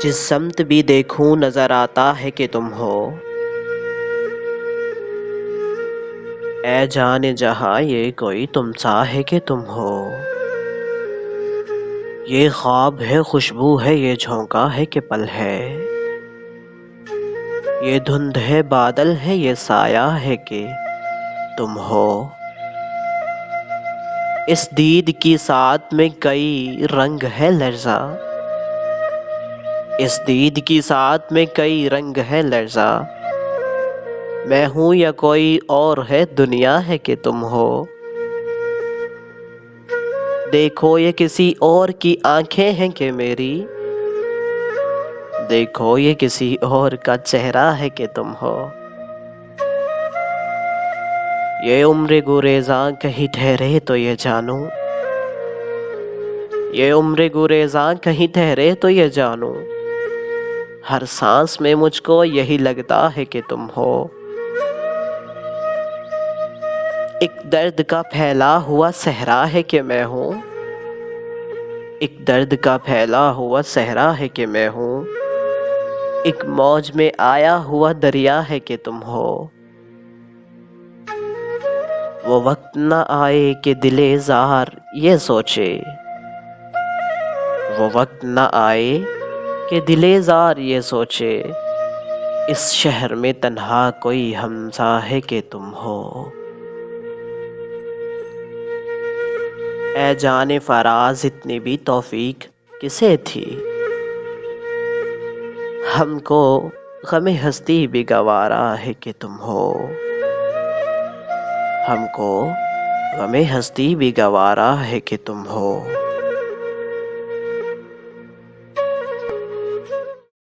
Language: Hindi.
जिस समत भी देखूं नजर आता है कि तुम हो। ऐ जाने जहां ये कोई तुम सा है कि तुम हो। ये ख्वाब है, खुशबू है, ये झोंका है कि पल है। ये धुंध है, बादल है, ये साया है कि तुम हो। इस दीद की साथ में कई रंग है लर्जा। इस दीद की साथ में कई रंग है लर्जा। मैं हूं या कोई और है, दुनिया है कि तुम हो। देखो ये किसी और की आंखें हैं कि मेरी। देखो ये किसी और का चेहरा है कि तुम हो। ये उम्र गुरेज़ा कहीं ठहरे तो ये जानूं। ये उम्र गुरेज़ा कहीं ठहरे तो ये जानूं। हर सांस में मुझको यही लगता है कि तुम हो। एक दर्द का फैला हुआ सहरा है कि मैं हूँ। एक दर्द का फैला हुआ सहरा है कि मैं हूँ। एक मौज में आया हुआ दरिया है कि तुम हो। वो वक्त न आए कि दिले ज़ार ये सोचे। वो वक्त न आए कि दिले ज़ार ये सोचे। इस शहर में तन्हा कोई हमसा है कि तुम हो। ऐ जाने फराज इतनी भी तौफीक किसे थी। हमको गमे हस्ती भी गवारा है कि तुम हो। हमको गमे हस्ती भी गवारा है कि तुम हो।